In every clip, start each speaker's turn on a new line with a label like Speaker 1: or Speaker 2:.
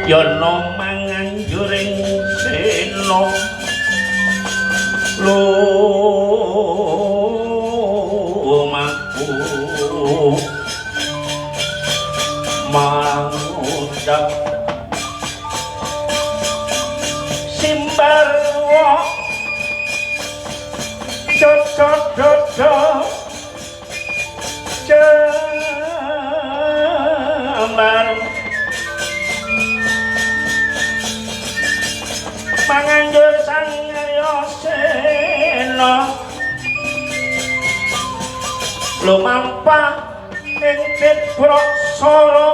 Speaker 1: yana mangan juring sena lumaku mangucap simbarwa dodo jambar manganjur sang Sena lumampah ing Praksara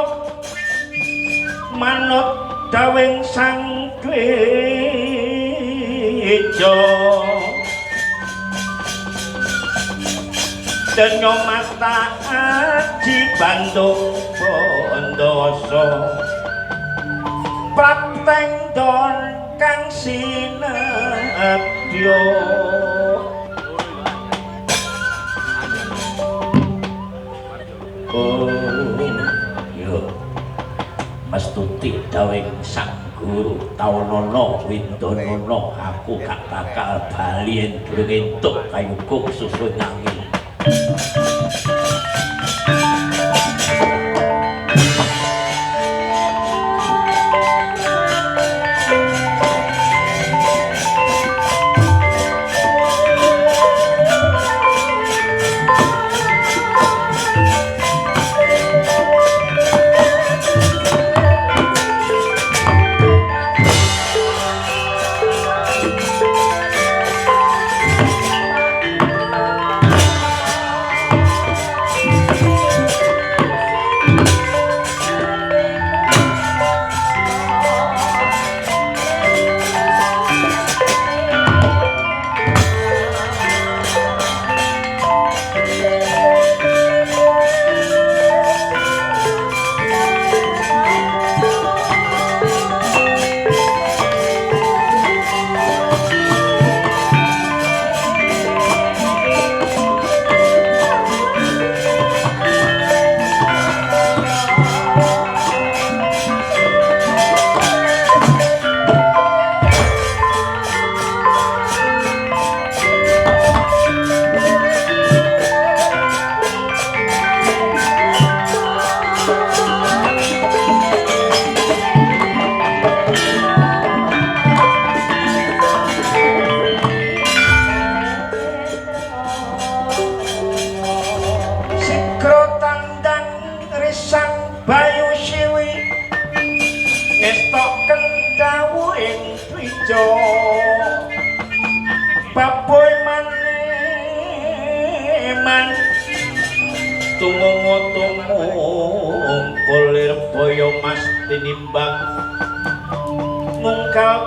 Speaker 1: manut dawing sang Dweja denya mata aji bandung bandasa prapteng don kang sinebya mestuti dawing sang guru taunana windanana aku gak bakal bali yen durung entuk kayukuh susu nanging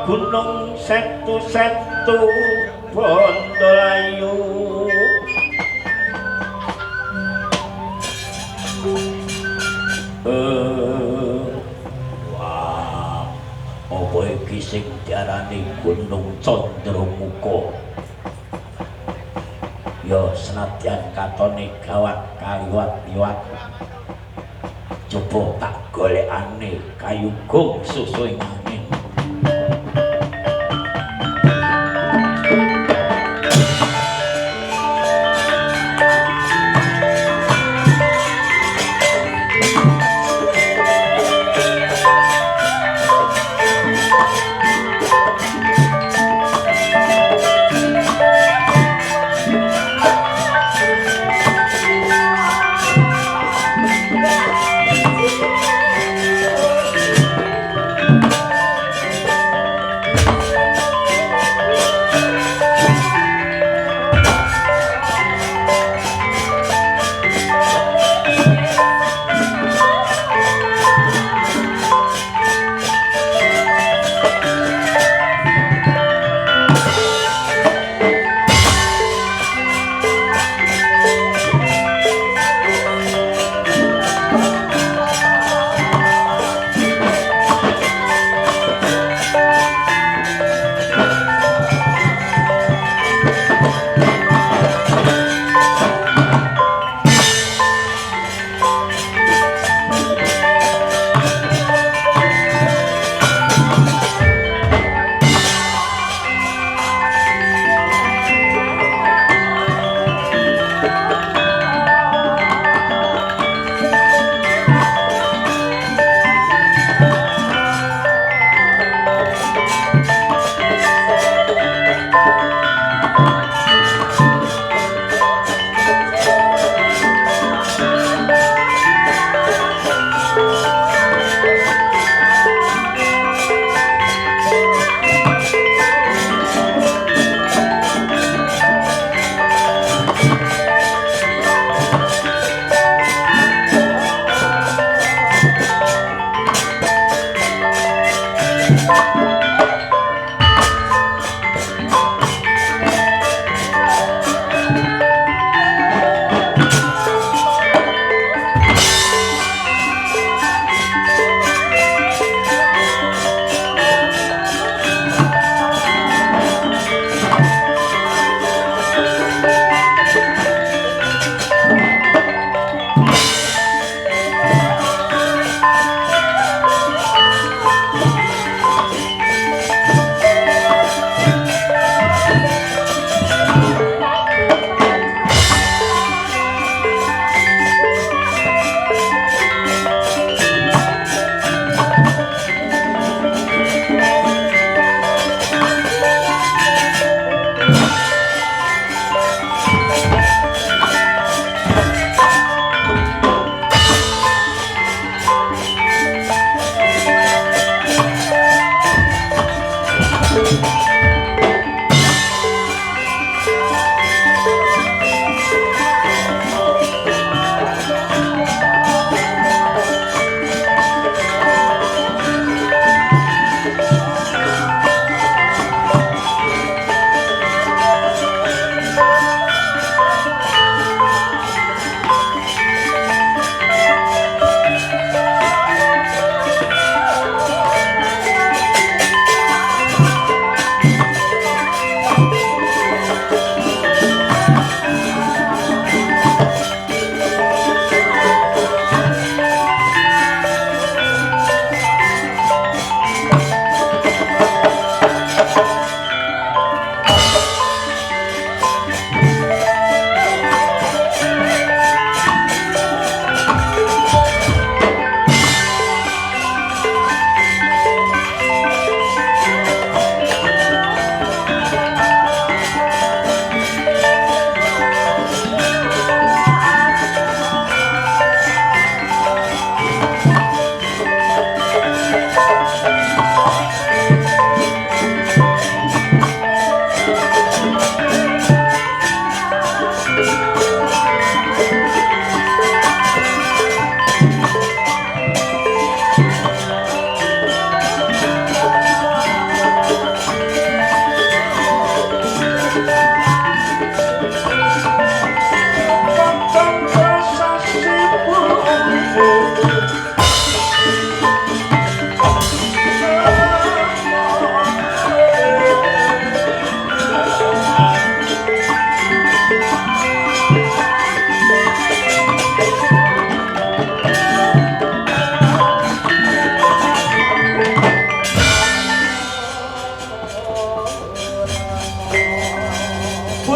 Speaker 1: gunung setu-setu Bondolayu wah apa iki sing diarani Gunung Candramuka ya senadyan katone gawat kaliwat-liwat coba tak golekane kayugung susu ing angin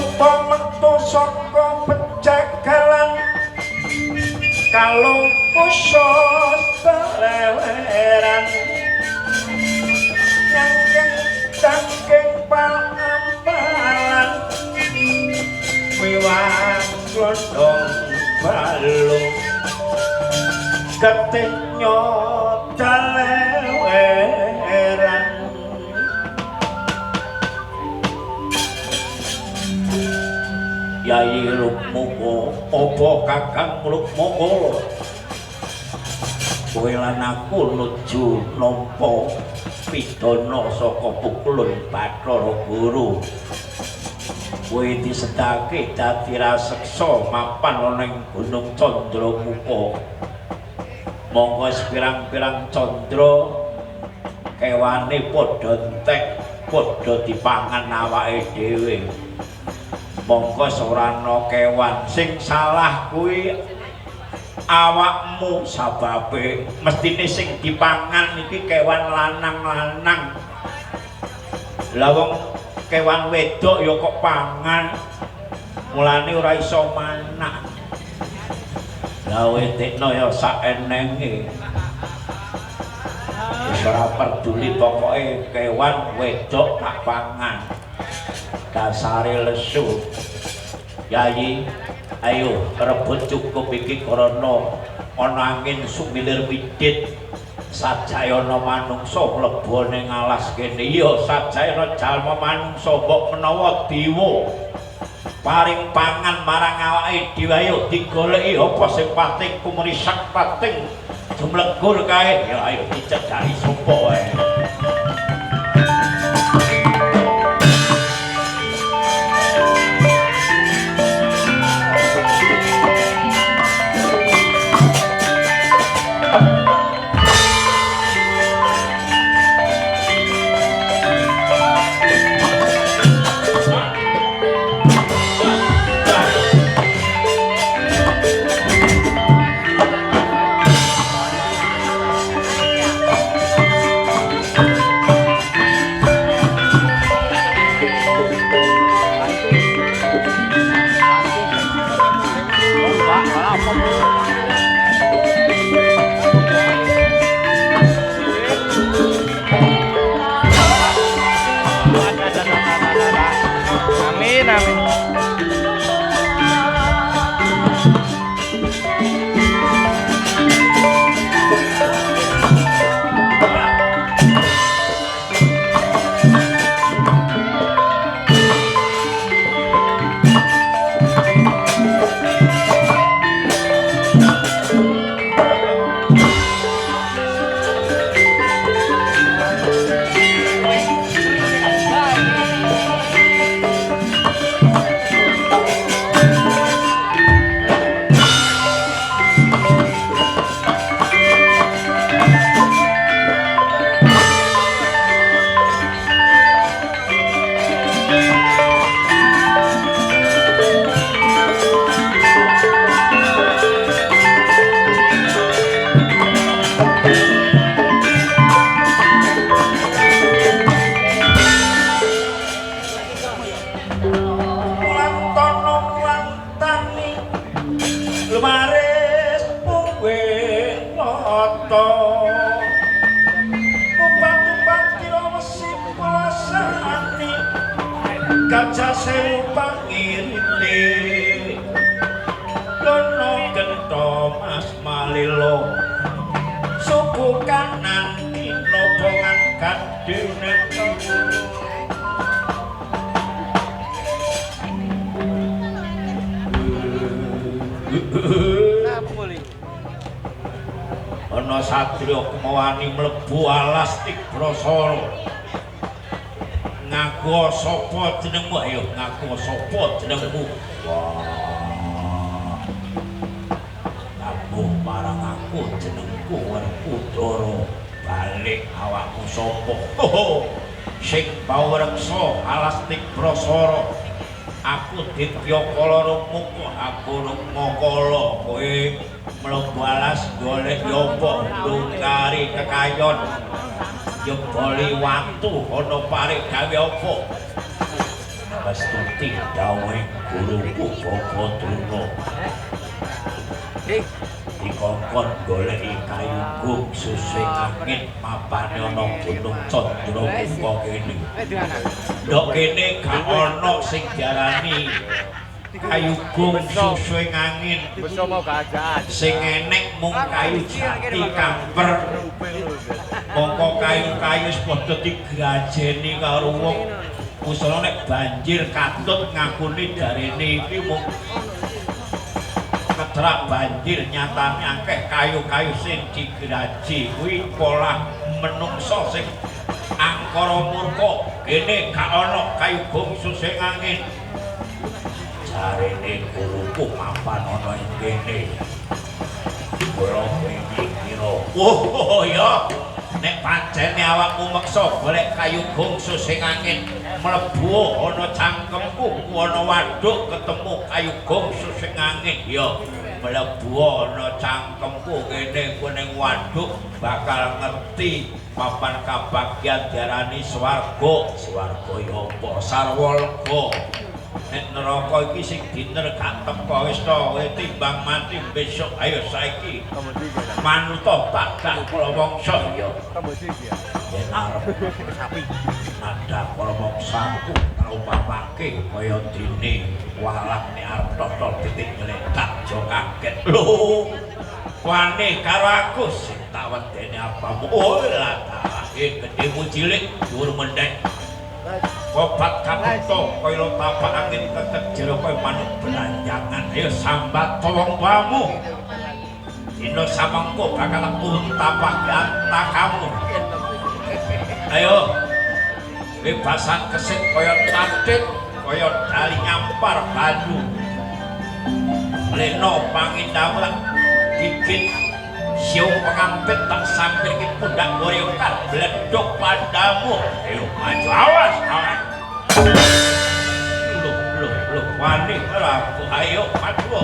Speaker 2: buta metu saka pejagalan kalung kusus teleweran nyangking cangking palampalan miwang glondong balung getih nyotaleweran Yai Lukmoko apa Kakang Lukmoko kowe lan aku nuju nampa pidana saka pukulun Bathara Guru kowe disedake dadi raseksa mapan ana ing Gunung Candramuka monggo pirang-pirang candra kewane padha entek padha dipangan awake dhewe monggo sorana kewan sing salah kuwi awakmu sababe mestine sing dipangan iki kewan lanang-lanang lah wong kewan wedok ya kok pangan mulane ora iso manak lah wetekno ya saenenge wis ora peduli pokoke kewan wedok tak pangan dasare lesu Yai ayo rebut cukup iki karena ana angin sumilir widit sajayana manungsa mlebu ning alas kene iya sajayana jalma manungsa mbok menawa dewa paring pangan marang awake dhewe ayo digoleki apa sing pating kumrisak pating jumlegur kae ya ayo dicedhaki sapa wae Gajah sewu pangirite Lono gento mas malilo Suku kanan kino ngangkat dene Ana satriya kemawani mlebu alas Tigrasara ngaku sapa jenengmu ayo ngaku sapa jenengmu wah tabuh marang aku jenengku Werkudara balik awakmu sapa sing pawreksa alas Tigrasara aku Dityakala Rumuka aku Rumakala kowe mlebu alas golek yopo ndungkari kekayon jeboli watu ana paring gawe apa Pastuti dawuh guruku Bapa Druna. Dikongkon goleki kayu gung suswe angin mapane ana Gunung Candramuka kene. Ndok kene gak ana sing diarani kayu gung suswe angin. Sing enek mung kayu jati kamper. Mongko kayu-kayu wis padha digrajeni karo wong. Usana nek banjir katut ngakuni darene iki mung ketrak banjir nyatane akeh kayu-kayu sing digraji kuwi pola menungso sing angkara murka. Kene gak ana kayu bungsu sing angin. Jarene guruku mapan ana ing kene. Kula mikira, oh ya nek pancene awakmu meksa golek kayu bungsu sing angin mlebu ana cangkemku ana waduk ketemu kayu bungsu sing angin ya mlebu ana cangkemku kene kuning waduk bakal ngerti papan kabagyan diarani swarga. Swarga ya apa sarwalega. Nek neraka iki sing diner gak teko wis to timbang mati besok ayo saiki manuta tak kala wangsa ya yen arep sapi ada kala wangsaku tau papake kaya dene walang nek arep totol titik nyeletak jo kaget lho wane karo aku sing tak wedeni apamu oh lah gedemu cilik dhuwur mendek obat kabuto kaya tapak angin kekejer kaya manuk belanjangan ayo sambat tolong bamu dino samangku bakal tapak yanta kamu ayo bebasan kesit kaya tatit kaya dali nyampar baju leno pangindawak dikit siung pengampit tak sambil ke pundak goreokan beledok padamu ayo maju awas awas loh wani aku ayo maju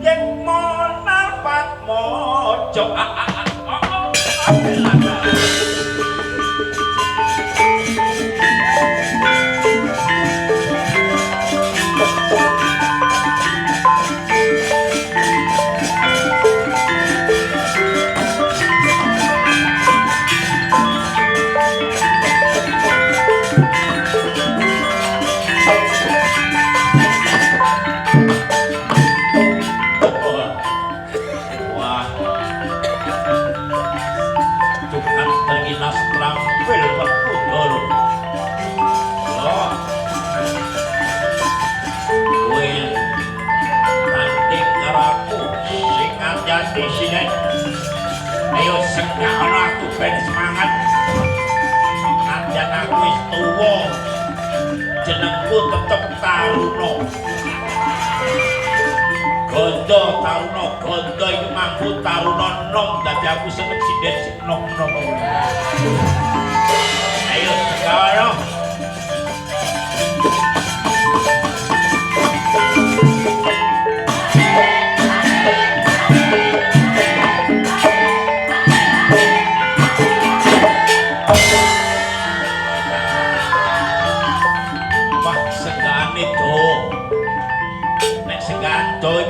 Speaker 2: yen monalpat mojo ayo sekarang aku ben semangat najan aku wis tuwa jenengku tetep Taruna Gondo Taruna Gondo iki mampu Taruna nom dadi aku seneng sinden sing nom-nom ayo sekarang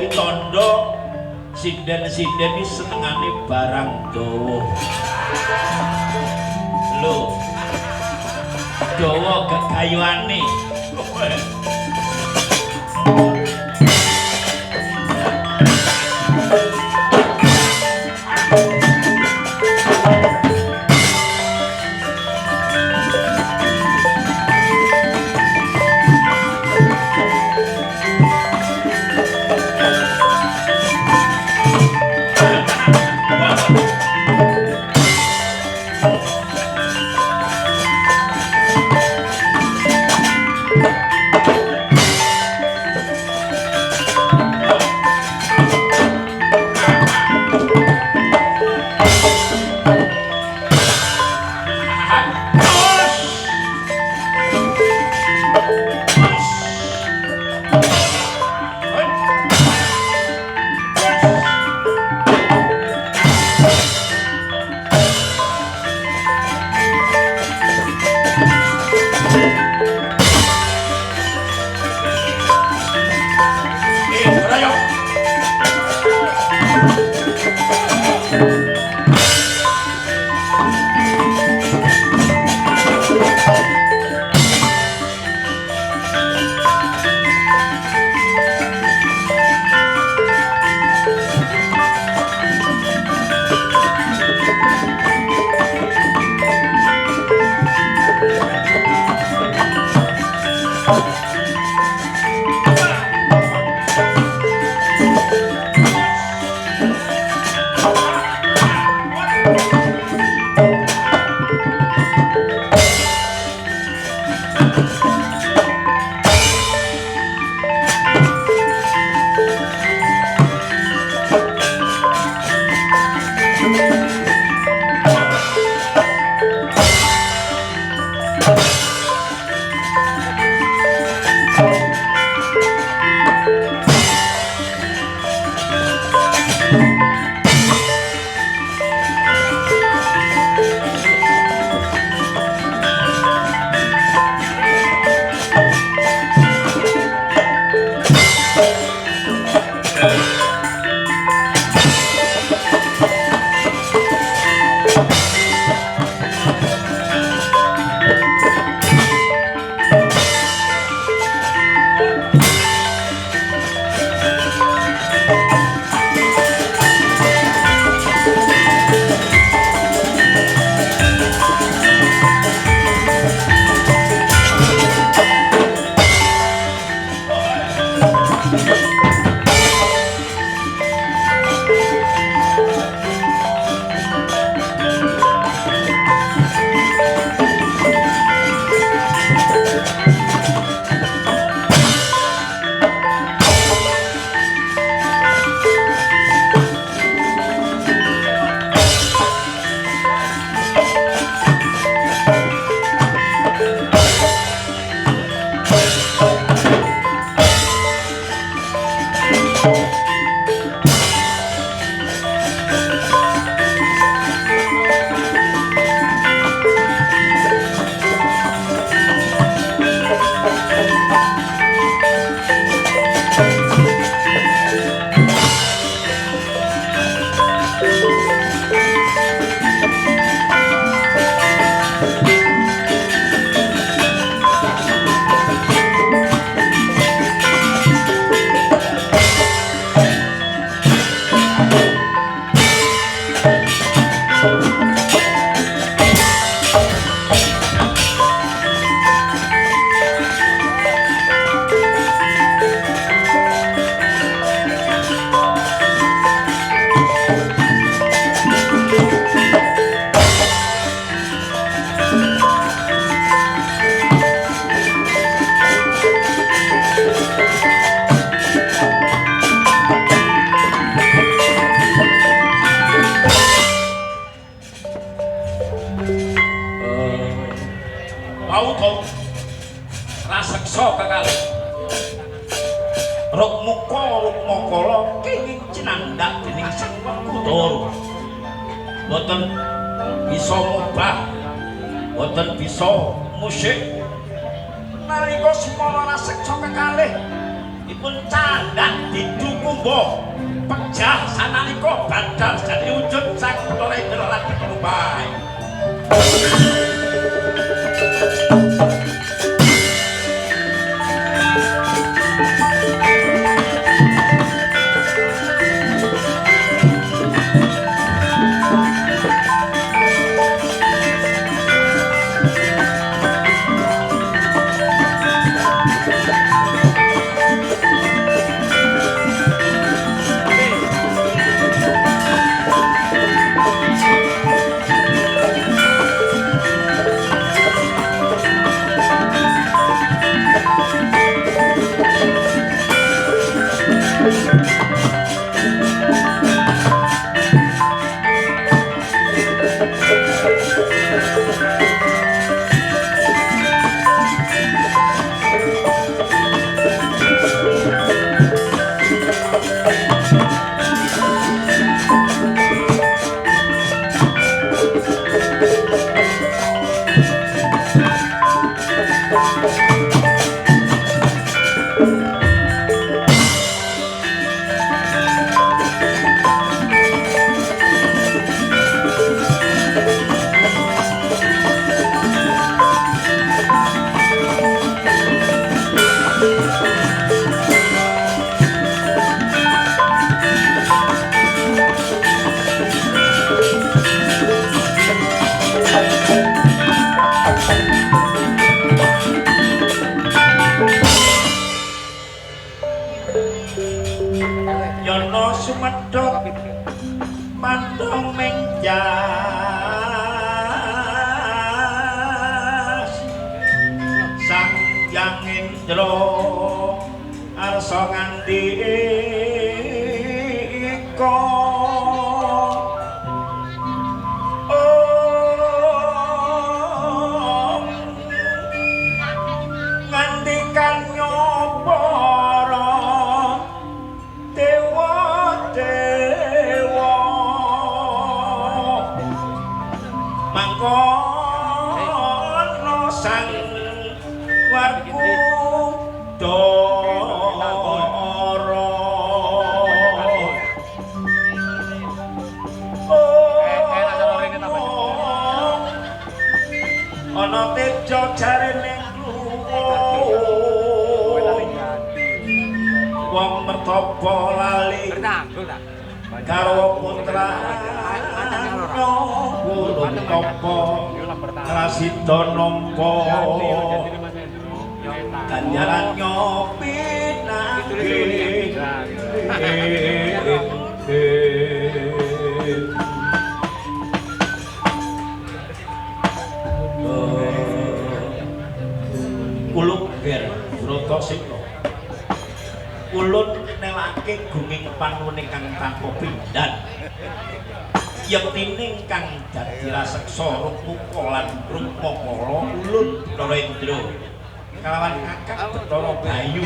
Speaker 2: iki tondo sinden-sinden iki senengane barang dawa. Lho. Dawa gegayuane. betul boten bisa ngubah boten bisa musik nalika semana raseksa kekalih dipun candhak didukumba pejah sanalika badal jadi wujud sang Bathara Indra lan Kerupai. Yana sumedhot mandhong menjas Sang Hyang Indra arsa ngandika ngandikan nyoba mangkono sang Werkudara ana tejo jarene wong mertapa lali karo putra Gulung Topo Rasida nampa ganjaran nyopi nanging Kuluk ger Bratasena ulun nelake gunging panuwun ingkang tanpa pindan yektine kang dadi raseksa Rupmuka lan Rupmakala ulun Bathara Indra kalawan kakang Bathara Bayu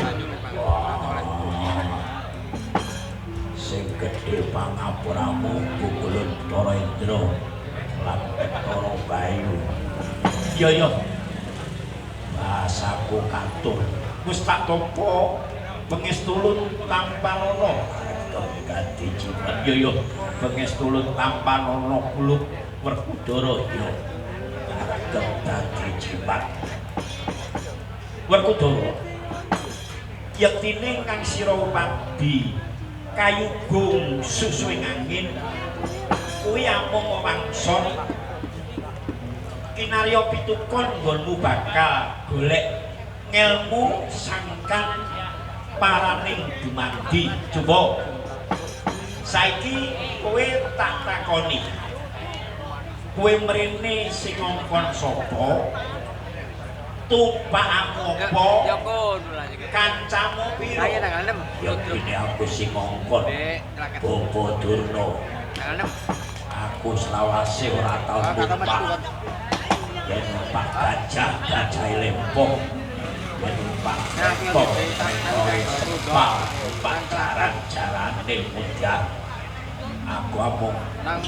Speaker 2: sing gedhe pangapuramu ulun Bathara Indra lan Bathara Bayu iya bahasaku katur wis tak tampa pengestulun tampanono ganti jimat yo pengestulun tampanono Kuluk Werkudara yo arep dadi jimat Werkudara yektine kang sira padi kayugung susuing angin kuwi amung wangson kinarya pitukon nggonmu bakal golek ngelmu sangkan paraning dumadi coba saiki kowe tak takoni kowe mrene sing ngongkon sapa tumpakmu apa kancamu piro ya kene aku sing ngongkon Bapa Durna aku selawase ora tau numpak yen numpak gajah lempong numpak sepak pacaran jarane mudah Aku amung
Speaker 3: nang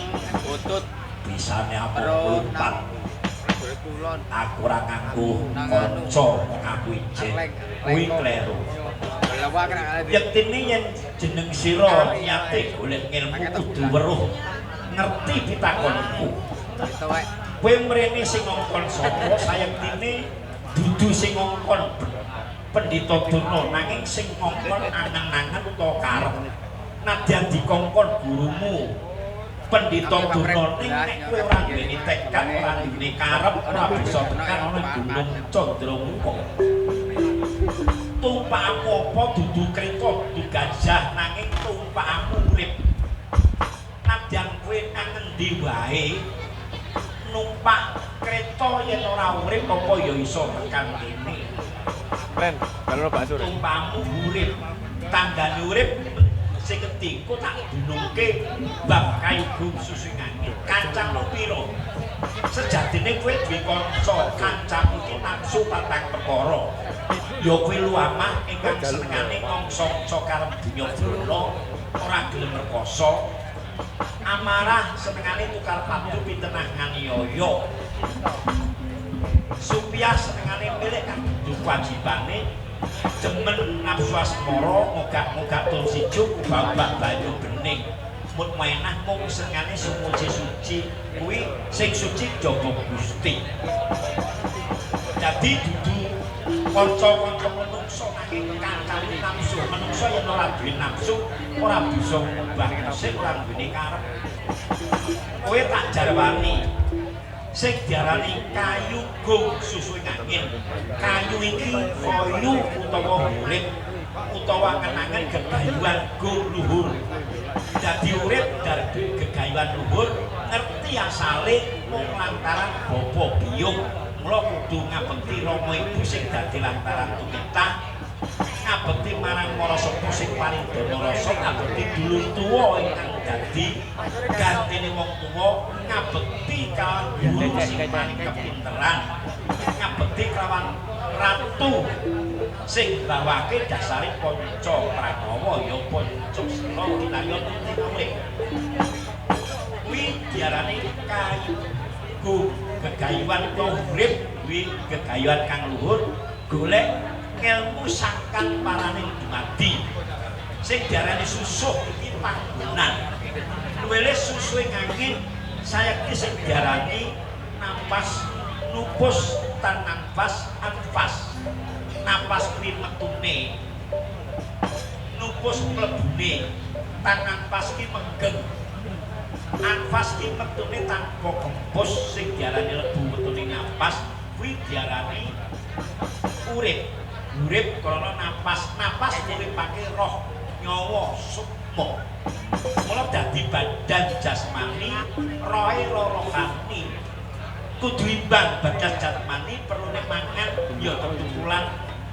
Speaker 3: butut
Speaker 2: bisane aku
Speaker 3: karo
Speaker 2: lumpat.
Speaker 3: nang kulon
Speaker 2: Aku ora nganggo kanca aku ijin. Kuwi kleru.
Speaker 3: lewat kena
Speaker 2: Yektine yen jeneng sira niate golek ilmu kudu weruh ngerti pitakonku.
Speaker 3: itu wae
Speaker 2: Kowe mrene sing ngongkon sapa sayektine dudu sing ngongkon Pendhita Durna nanging sing ngongkon angen-angen utawa karep. Nadyan dikongkon gurumu Pendhita Durna ning nek kowe ora duweni tekad, ora duweni karep, ora bisa tekan ana Gunung Candramukha. Tumpakmu apa dudu kreta, dudu gajah nanging tumpakmu urip. Nadyan kowe nang endi wae numpak kereta yen ora urip apa ya iso tekan kene.
Speaker 4: Ren, kalau bakso.
Speaker 2: Tumpakmu urip, tanggane urip sing ketika tak dunungke bab kayu gum susu ngangin kancamu pira sejatine kowe duwe kanca kancamu iki nafsu patang perkara ya kuwi luamah ingkang senengane ngongso karep dunya donya ora gelem rekoso amarah senengane tukar padu pitenangan yoyo supaya senengane milik kan wajibane jemen nafsu asmara mogak-mogak tur sijuk babak banyu bening mut mainah mung senengane suci kuwi sing suci jaba Gusti dadi dudu kanca-kanca menungso nanging kancane nafsu menungso yen ora duwe nafsu ora bisa ngubah nasib ora duwe karep kowe tak jarwani sing diarani kayu gum susu angin. Kayu iki kayu utawa urip utawa kenangan gegayuhan gum luhur. Dadi urip dari gegayuhan luhur ngerti asale mung lantaran bapa biyung. Mula kudu ngabekti Rama Ibu sing dadi lantaran tumitah. Ngabekti marang para sepuh sing paling dana rasa, ngabekti dulur tuwa ingkang dadi gantine wong tuwa, ngabekti kalawan guru sing paling kepinteran, ngabekti kalawan ratu sing bawake dasare panca pranawa ya panca sela kinayon urip. Kuwi diarani kayu gegayuhan urip, kuwi gegayuhan kang luhur golek ilmu sangkan parane dumadi sing diarani susuh iki panggonan luwele susuhe ngangin sayekti sing diarani napas nupus tan nafas anfas napas kuwi metune nupus mlebune tan nafas ki menggeng anfas ki metune tanpa gempus sing diarani lebu metune napas kuwi diarani urip urip karena napas nguripake roh nyawa sukma mula dadi badan jasmani rohe rohani kudu imbang badan jasmani perlu mangan ya tetukulan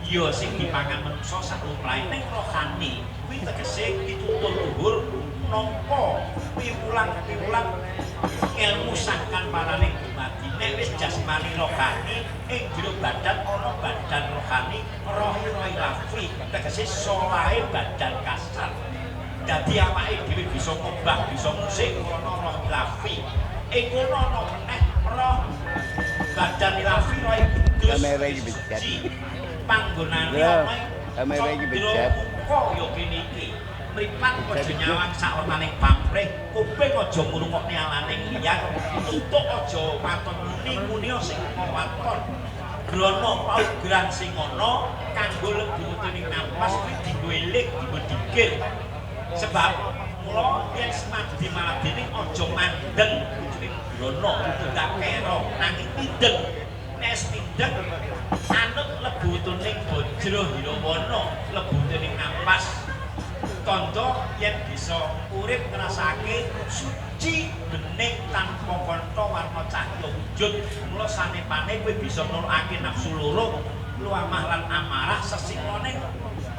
Speaker 2: ya sing dipangan manungsa sak lumrahe ning rohani kuwi tegese pitutur luhur nampa piwulang ilmu sangkan parane dumadi nek wis jasmani rohani ing jero badan ana badan rohani rohi lafi tegese solahe badan kasar dadi awake dhewe bisa ngubah bisa musik ana roh lafi ing kono ana meneh roh badan lafi rohi
Speaker 4: Kamera iki becet.
Speaker 2: panggonane
Speaker 4: Ya,
Speaker 2: omahe
Speaker 4: kamera iki becet.
Speaker 2: kok yo kene iki mripat aja nyawang sak ornane pamrih kuping aja ngrungokne alane ngiyang tutuk aja waton muni sing waton grana paugeran sing ana kanggo lebutune napas kuwi dienggo eling dienggo dikir sebab mula yen semadi maladene aja mandeng grana kudu gak kero nanging mindeng nek mindeng anut lebutune Bajra Hirawana lebutune napas tondo yen bisa urip ngrasake suci bening tanpa kantha warna cahya wujud mula sanepane kowe bisa nurake nafsu loro luamah lan amarah sesingone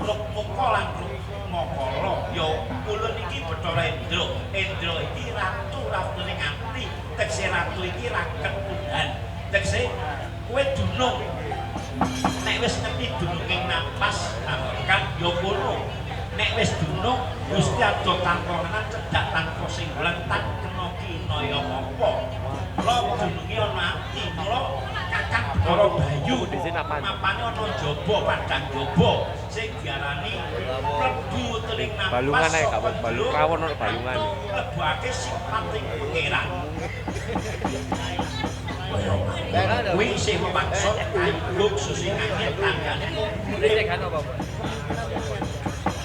Speaker 2: rukmuka lan rukmakala ya ulun iki Bathara Indra iki ratune ngati tekse ratu iki raket Tuhan tekse kowe dunung nek wis ngerti dununging napas kan ya kono nek wis dunung Gusti aja tanpa menan cedak tanpa apa sing glentak kena kinaya apa lo jenenge ana ati mula kakang Bathara Bayu mapane ana jaba padang jaba sing diarani mlebu tening napas
Speaker 4: balungan ae gak balung rawon ono balungan
Speaker 2: lebake sipating pangeran kuwi sing maksud ayo susingane tanggane
Speaker 3: Cek kan apa?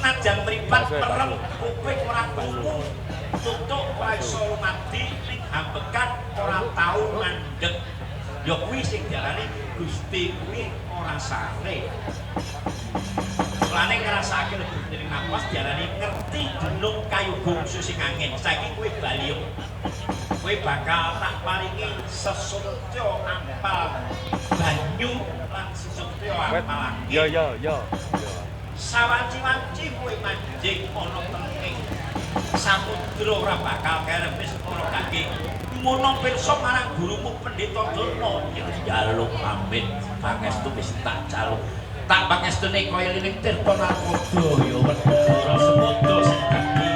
Speaker 2: najan mripat merem kuping ora krungu tutuk ora iso lumadi ning ambekan ora tau mandeg ya kuwi sing diarani Gusti kuwi ora sare lane ngrasake lebih dari napas diarani ngerti gunung kayugung susing angin saiki kuwi bali kowe bakal tak paringi sesutya ampal banyu lan sesutya ampal
Speaker 4: yo
Speaker 2: sawanci-wanci kowe manjing ana tenging samudra ora bakal keremis ora daging mono pirsa marang gurumu Pendeta Durna njaluk pamit pangestu wis tak jaluk tak pangestune kaya lining tirta narkoda ya wedara semodo sing dadi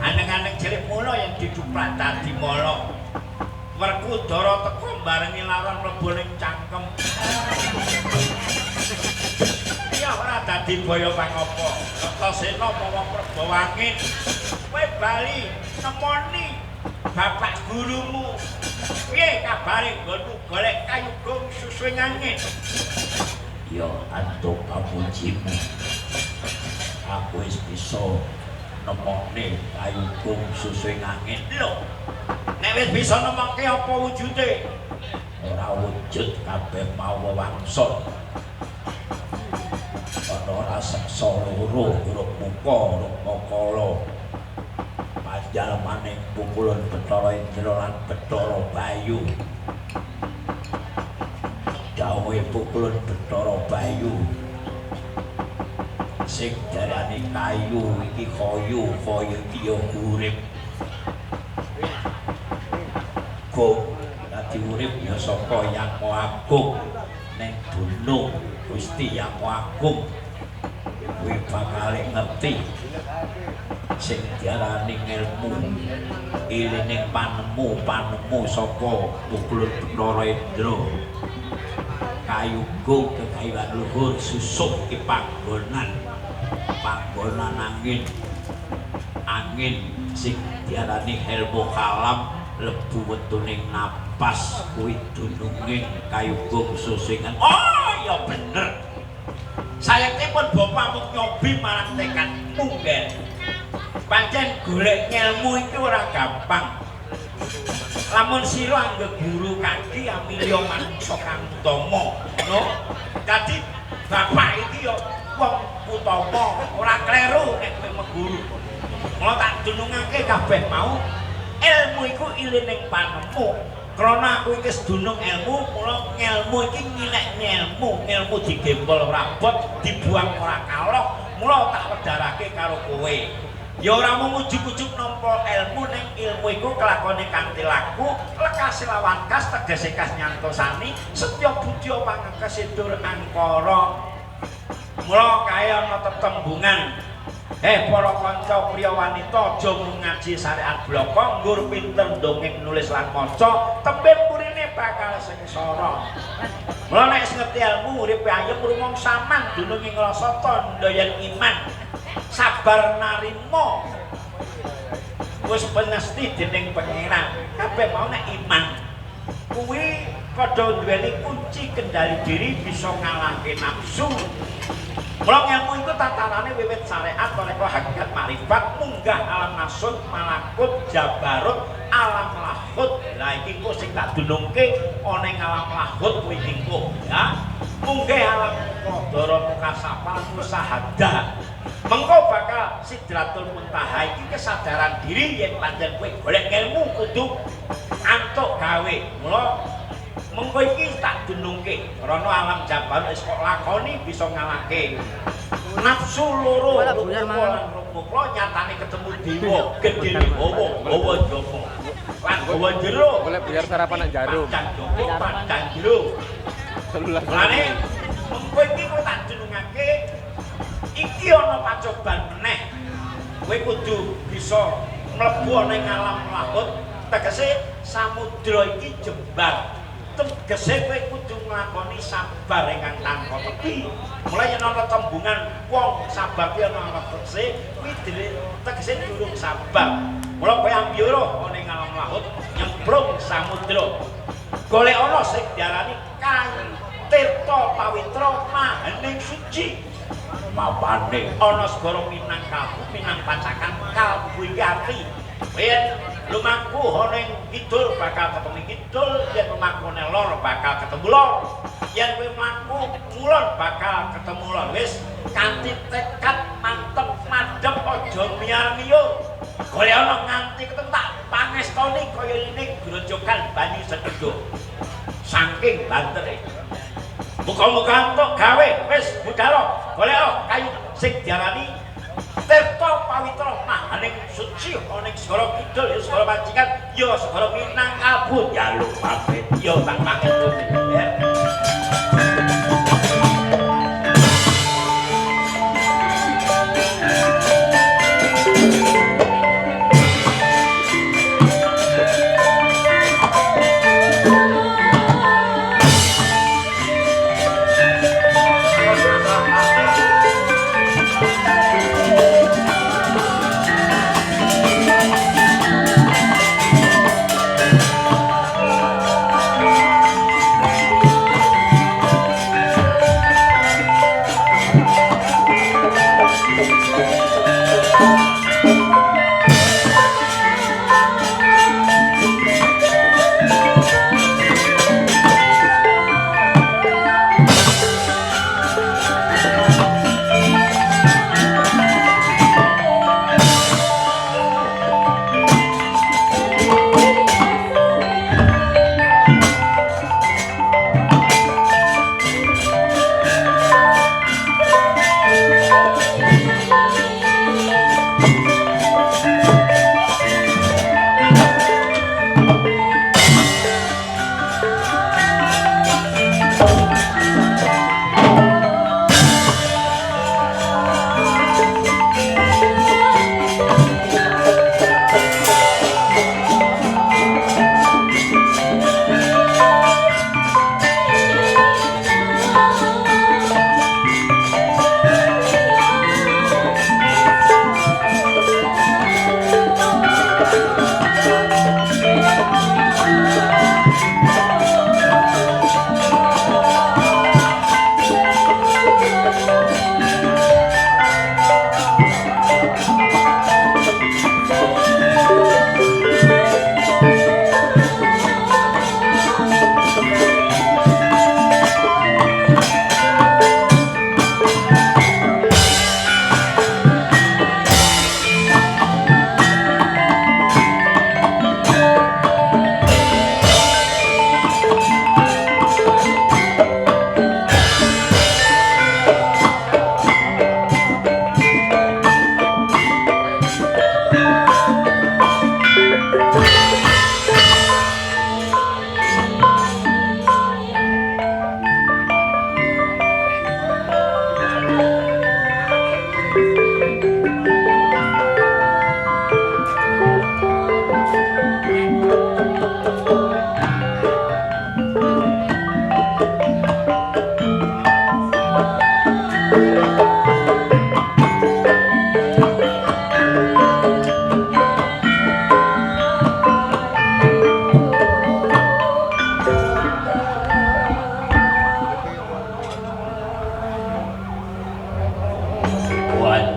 Speaker 2: aneng-aneng cilik mula yang diduprak tadi molo Werkudara teko barengi lawan mlebu ning cangkem ya ora dadi boyo pangapa Kertasena mawa Prabawangin kowe bali nemoni bapak gurumu piye kabare nggonmu golek kayugung susung angin
Speaker 1: ya antuk pamujimu aku wis bisa nemokne kayugung susung angin
Speaker 2: lho nek wis bisa nemokke apa wujude
Speaker 1: ora wujud kabeh mau wangsul ana raseksa loro urip muka urip makala panjal maning pukulan Bathara Indra lan Bathara Bayu dawuhe pukulan Bathara Bayu sing darani kayu iki kaya iki ya urip kok dadi urip ya saka Yang Maha Agung ning gunung Gusti Yang Maha Agung kuwi bakal ngerti sing diarani ilmu ilining panemu saka pukulan Bathara Indra kayugung kekayuan luhur susuh ke panggonan angin sing diarani ilmu kalam lebu wetuning napas kuwi dununging kayugung susingan. Oh ya bener, sayangipun bapak mung nyobi marang tekad munggah pancen golek ngelmu itu ora gampang. Lamun sira anggo guru kaki amilya manungsa kang utama no dadi bapak iki ya wong utama ora kleru nek kowe meguru. Mula tak dunungake kabeh mau ilmu iku ilining panemu. Krana aku iki sedunung ilmu, mula ngelmu iki nyilekne ilmu digempol rabot, dibuang ora kalok. Mula tak wedharake karo kowe. Ya ora mung ujug-ujug nampa ilmu ning ilmu iku kelakone kanthi laku, lekas lawan kas tegese kas nyantosani, setya budya pangekes dur angkara. Mula kaya ana tetembungan. Para kanca priya wanita aja ngaji syariat bloko, nggur pinter ndongeng nulis lan maca, tembe purine bakal sengsara. Mula nek ngerti ilmu uripe ayem rumong samang dununging rasa tandha yen iman. Sabar narima wis penesti dening pangeran. Kabeh mau nek iman kuwi padha duweni kunci kendali diri bisa ngalahke nafsu. Mula ilmu iku tatanane wiwit syariat mereka hakikat makrifat munggah alam nasut malakut jabarut alam lahut. Lah iki kok sing tak dunungke ana ing alam lahut kuwi engko ya. Munggah alam qadara mukasafah musahada. Mengko bakal sidratul muntaha iki kesadaran diri yen pancen kowe golek ilmu kudu antuk gawe. Mula mengko iki tak dunungke krana alam jabar wis kok lakoni bisa ngalahke nafsu loro rupa nyatane ketemu dewa gedhe hawa jaba lan hawa jero
Speaker 4: boleh biar sarapan nak jarum
Speaker 1: pandang jero lane mengko iki kok tak dunungake iki ana pacoban meneh kowe kudu bisa mlebu ana ing alam lahut tegese samudra iki jembar tegese kowe kudu nglakoni sabar ingkang tanpa tepi. Mulai yen ana tembungan wong sabar ki ana tegese kuwi tegese durung sabar. Mula kowe ambyara ana ing alam laut nyemplung samudra. Golek ana sing diarani Kang Tirta Pawitra Mahaning Suci. Mapane ana segara Minangkabau, Minangpacakan, Kalbu Yati. Yen lumaku ana ing kidul bakal ketemu kidul, yen lumaku nang lor bakal ketemu lor. Yen kowe mlaku kulon bakal ketemu lor. Wis kanthi tekad mantep madhep aja miyar-miyur. Golek ana nganti ketemu tak pangestoni kaya ini grojokan banyu sekedho. Saking bantere. Muga-muga entuk gawe wis budhal golek kayu sing diarani Tirta Pawitra Mahaning Suci ana ing segara kidul ya segara Pacikan ya segara Minangkabau ya lu pamit ya tak pamit ya.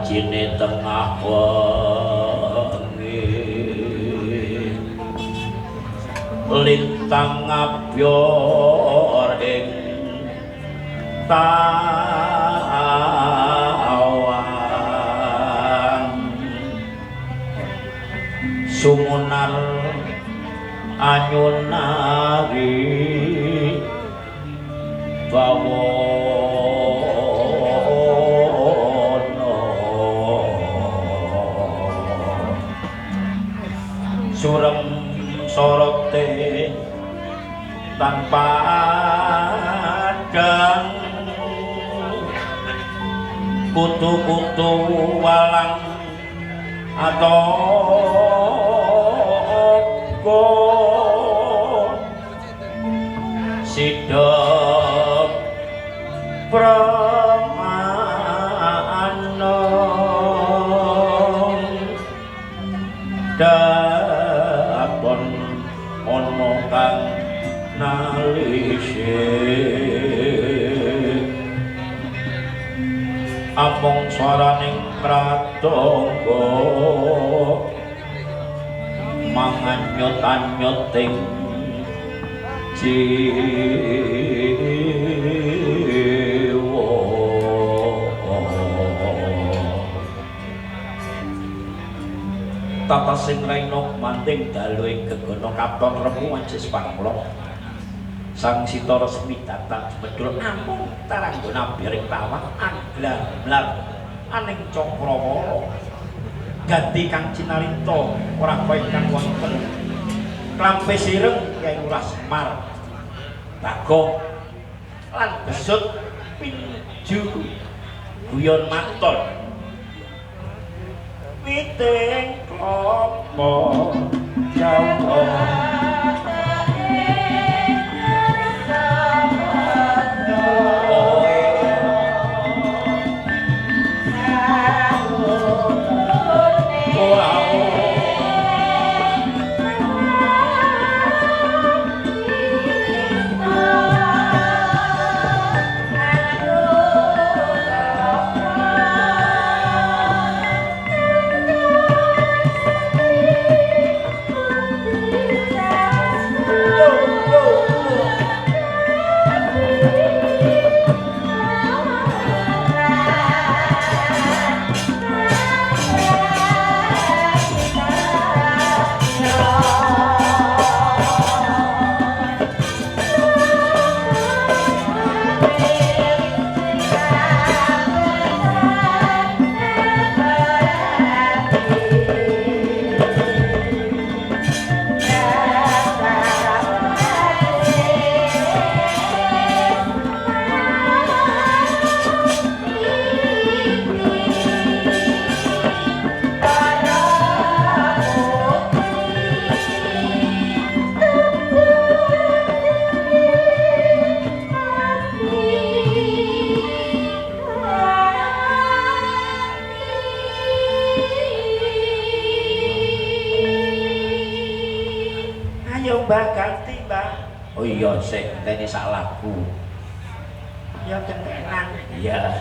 Speaker 2: wajine tengah wengi lintang ngabyor ing tawang sumunar anyunari bawono surem sorote tanpa adang kutu-kutu walang atoko sidep pramanon dapon ono kang nalise among swaraning pratangga manganyut-anyuting jiwa tata sing raina manting dalu ing gegana katon remu ajis panglo sang sita resmi datang bedul amung taranggona biring tawang aglar aning cakrawala ganti kang cinarita ora kowe kang wonten klampe sireng Kyai Lurah Semar Bagong lan besut pinju guyon maton miting klopo jawa Mbah ganti Mbah. Oh iya sik ngenteni sak lagu. Ya kentenan. Iya.